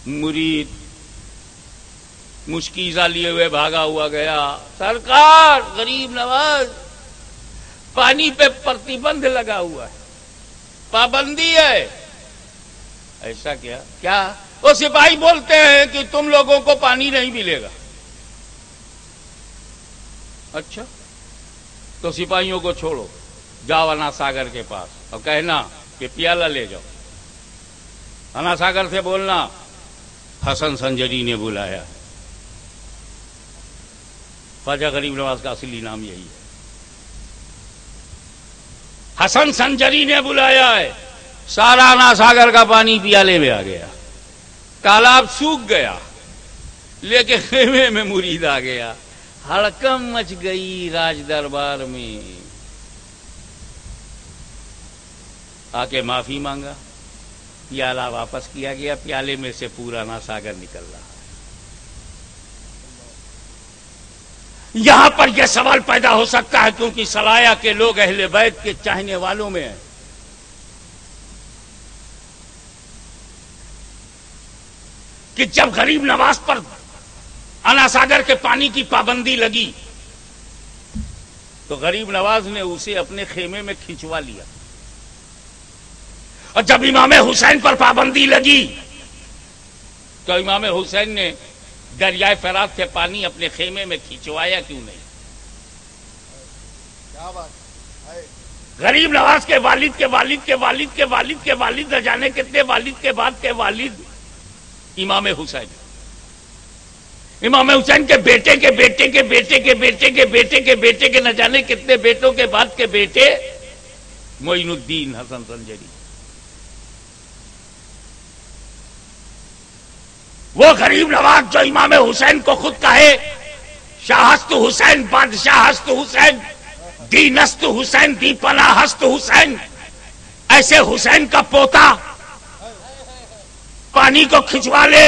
مرید مشکیزہ لیے ہوئے بھاگا ہوا گیا، سرکار غریب نواز پانی پہ پرتیبندھ لگا ہوا ہے، پابندی ہے۔ ایسا کیا وہ سپاہی بولتے ہیں کہ تم لوگوں کو پانی نہیں ملے گا۔ اچھا تو سپاہیوں کو چھوڑو، جاؤ انا ساگر کے پاس اور کہنا کہ پیالہ لے جاؤ۔ انا ساگر سے بولنا حسن سنجری نے بلایا۔ خواجہ غریب نواز کا اصلی نام یہی ہے، حسن سنجری نے بلایا ہے۔ سارا انا ساگر کا پانی پیالے میں آ گیا، تالاب سوکھ گیا، لیکن خیمے میں مرید آ گیا۔ ہڑکم مچ گئی راج دربار میں، آ کے معافی مانگا، پیالہ واپس کیا گیا، پیالے میں سے پورا انا ساگر نکل رہا۔ یہاں پر یہ سوال پیدا ہو سکتا ہے کیونکہ سلایا کے لوگ اہل بیت کے چاہنے والوں میں ہیں، کہ جب غریب نواز پر انا ساگر کے پانی کی پابندی لگی تو غریب نواز نے اسے اپنے خیمے میں کھنچوا لیا، اور جب امام حسین پر پابندی لگی تو امام حسین نے دریائے فرات سے پانی اپنے خیمے میں کھنچوایا کیوں نہیں؟ کیا بات ہے؟ غریب نواز کے والد کے والد کے والد کے والد کے والد نہ جانے کتنے والد کے بعد کے والد امام حسین، امام حسین کے بیٹے کے بیٹے کے بیٹے کے بیٹے کے بیٹے کے بیٹے کے نہ جانے کتنے بیٹوں کے بعد کے بیٹے معین الدین حسن سنجری۔ وہ غریب نواز جو امام حسین کو خود کہے شاہست حسین بادشاہ ہست حسین دینست حسین دی پناہ ہست حسین، ایسے حسین کا پوتا پانی کو کھنچوا لے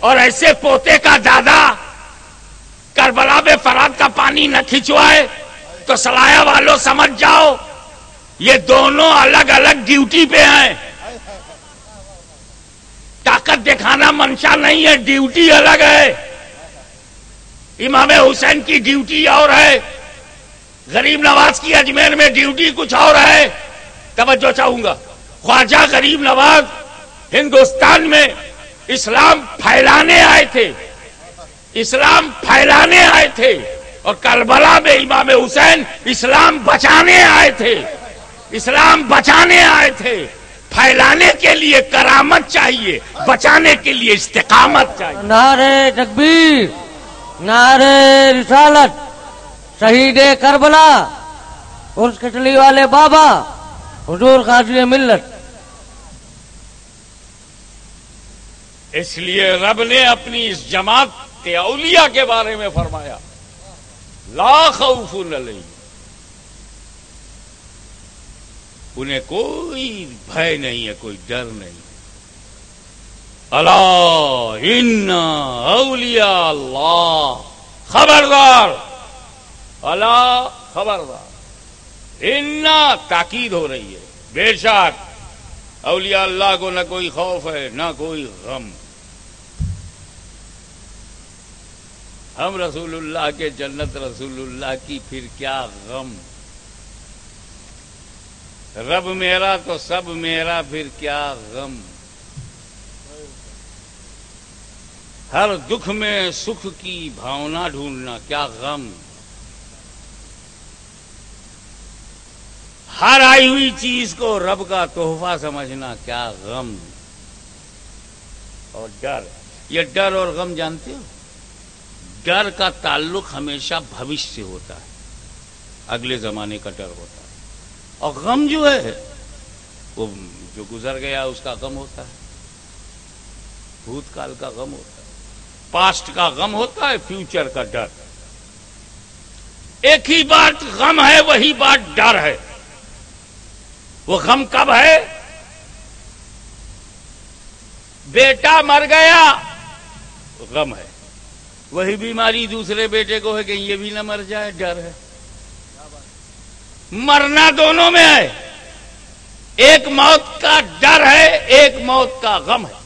اور ایسے پوتے کا دادا کربلا میں فرات کا پانی نہ کھنچوائے تو سلایا والوں سمجھ جاؤ یہ دونوں الگ الگ ڈیوٹی پہ ہیں۔ طاقت دکھانا منشا نہیں ہے، ڈیوٹی الگ ہے۔ امام حسین کی ڈیوٹی اور ہے، غریب نواز کی اجمیر میں ڈیوٹی کچھ اور ہے۔ توجہ چاہوں گا، خواجہ غریب نواز ہندوستان میں اسلام پھیلانے آئے تھے، اسلام پھیلانے آئے تھے، اور کربلا میں امام حسین اسلام بچانے آئے تھے، اسلام بچانے آئے تھے۔ پھیلانے کے لیے کرامت چاہیے، بچانے کے لیے استقامت چاہیے۔ نعرے تکبیر، نعرے رسالت، شہید کربلا، عرس کٹلی والے بابا، حضور غازی ملت۔ اس لیے رب نے اپنی اس جماعت اولیاء کے بارے میں فرمایا لا خوف علیہم، انہیں کوئی بھے نہیں ہے، کوئی ڈر نہیں۔ الا ان اولیاء اللہ، خبردار، الا خبردار، ان تاکید ہو رہی ہے، بے شک اولیاء اللہ کو نہ کوئی خوف ہے نہ کوئی غم۔ ہم رسول اللہ کے، جنت رسول اللہ کی، پھر کیا غم؟ رب میرا تو سب میرا، پھر کیا غم؟ ہر دکھ میں سکھ کی بھاونا ڈھونڈنا، کیا غم؟ ہر آئی ہوئی چیز کو رب کا تحفہ سمجھنا، کیا غم؟ اور ڈر، یہ ڈر اور غم جانتے ہو؟ ڈر کا تعلق ہمیشہ بھوش سے ہوتا ہے، اگلے زمانے کا ڈر ہوتا ہے، اور غم جو ہے وہ جو گزر گیا اس کا غم ہوتا ہے، بھوت کال کا غم ہوتا ہے، پاسٹ کا غم ہوتا ہے، فیوچر کا ڈر۔ ایک ہی بات غم ہے، وہی بات ڈر ہے۔ وہ غم کب ہے؟ بیٹا مر گیا غم ہے، وہی بیماری دوسرے بیٹے کو ہے کہ یہ بھی نہ مر جائے، ڈر ہے۔ مرنا دونوں میں ہے، ایک موت کا ڈر ہے، ایک موت کا غم ہے۔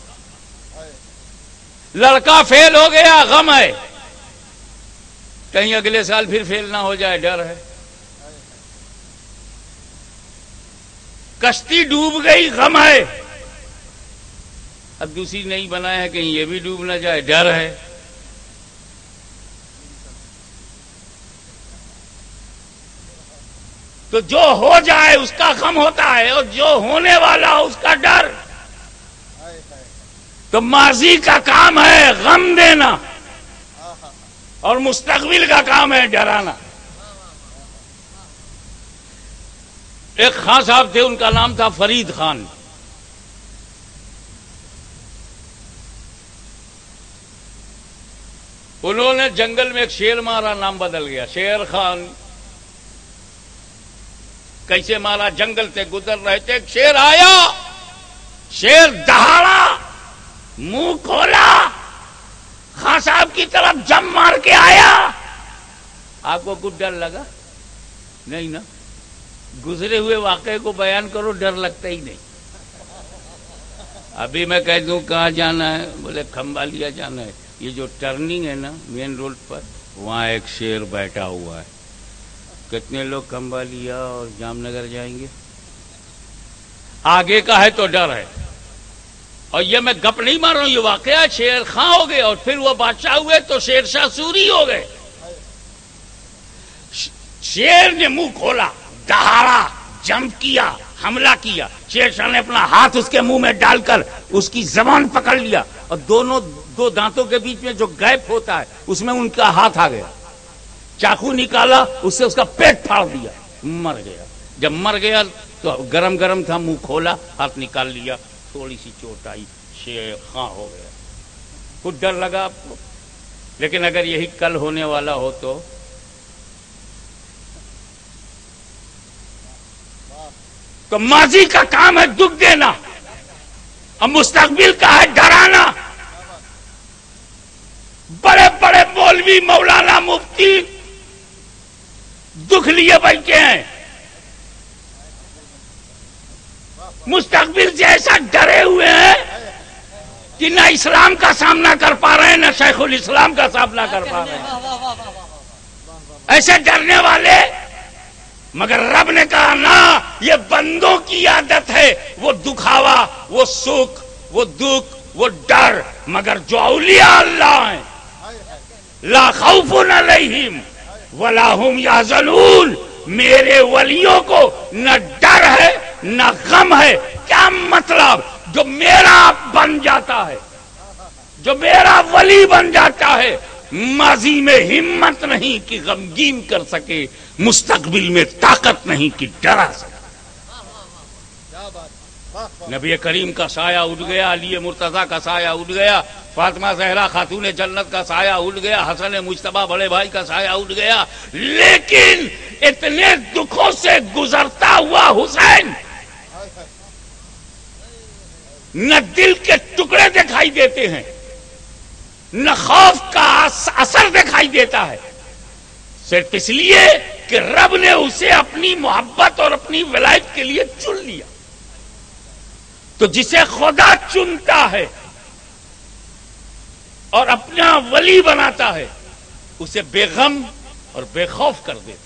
لڑکا فیل ہو گیا، غم ہے، کہیں اگلے سال پھر فیل نہ ہو جائے، ڈر ہے۔ کشتی ڈوب گئی، غم ہے، اب دوسری نہیں بنایا ہے، کہیں یہ بھی ڈوب نہ جائے، ڈر ہے۔ تو جو ہو جائے اس کا غم ہوتا ہے، اور جو ہونے والا ہو اس کا ڈر۔ تو ماضی کا کام ہے غم دینا، اور مستقبل کا کام ہے ڈرانا۔ ایک خان صاحب تھے، ان کا نام تھا فرید خان۔ انہوں نے جنگل میں ایک شیر مارا، نام بدل گیا، شیر خان۔ کیسے مارا؟ جنگل سے گزر رہے تھے، ایک شیر آیا، شیر دہاڑا، منہ کھولا، خان صاحب کی طرف جم مار کے آیا۔ آپ کو کچھ ڈر لگا؟ نہیں نا، گزرے ہوئے واقعے کو بیان کرو، ڈر لگتا ہی نہیں۔ ابھی میں کہہ دوں کہاں جانا ہے، بولے کھمبالیا جانا ہے، یہ جو ٹرننگ ہے نا مین روڈ پر، وہاں ایک شیر بیٹھا ہوا ہے، کتنے لوگ کھمبالیا اور جام نگر جائیں گے؟ آگے کا ہے تو ڈر ہے، اور یہ میں گپ نہیں مار رہا ہوں، یہ واقعہ شیر خان ہو گئے، اور پھر وہ بادشاہ ہوئے تو شیر شاہ سوری ہو گئے۔ شیر نے منہ کھولا، دہاڑا، جمپ کیا، حملہ کیا، شیر شاہ نے اپنا ہاتھ اس کے منہ میں ڈال کر اس کی زبان پکڑ لیا، اور دو دانتوں کے بیچ میں جو گیپ ہوتا ہے اس میں ان کا ہاتھ آ گیا، چاقو نکالا، اس سے اس کا پیٹ پھاڑ دیا، مر گیا۔ جب مر گیا تو گرم گرم تھا، منہ کھولا، ہاتھ نکال لیا، تھوڑی سی چوٹ آئی، شیر خان ہو گیا۔ کچھ ڈر لگا آپ کو؟ لیکن اگر یہی کل ہونے والا ہو تو ماضی کا کام ہے دکھ دینا، اور مستقبل کا ہے ڈرانا۔ بڑے بڑے مولوی، مولانا، مفتی دکھ لیے بیٹھے ہیں، مستقبل سے ایسا ڈرے ہوئے ہیں کہ نہ اسلام کا سامنا کر پا رہے ہیں، نہ شیخ الاسلام کا سامنا کر پا رہے ہیں، ایسے ڈرنے والے۔ مگر رب نے کہا نہ، یہ بندوں کی عادت ہے، وہ دکھاوا، وہ سکھ، وہ دکھ، وہ ڈر، مگر جو اولیاء اللہ ہیں لا خوف علیہم ولا هم یحزنون، میرے ولیوں کو نہ ڈر ہے نہ غم ہے۔ کیا مطلب؟ جو میرا بن جاتا ہے، جو میرا ولی بن جاتا ہے، ماضی میں ہمت نہیں کہ غمگین کر سکے، مستقبل میں طاقت نہیں کہ ڈرا سکے۔ نبی کریم کا سایہ اٹھ گیا، علی مرتضیٰ کا سایہ اٹھ گیا، فاطمہ زہرا خاتون جنت کا سایہ اٹھ گیا، حسن مجتبیٰ بڑے بھائی کا سایہ اٹھ گیا، لیکن اتنے دکھوں سے گزرتا ہوا حسین، نہ دل کے ٹکڑے دکھائی دیتے ہیں، نہ خوف کا اثر دکھائی دیتا ہے، صرف اس لیے کہ رب نے اسے اپنی محبت اور اپنی ولایت کے لیے چن لیا۔ تو جسے خدا چنتا ہے اور اپنا ولی بناتا ہے، اسے بے غم اور بے خوف کر دیتا ہے۔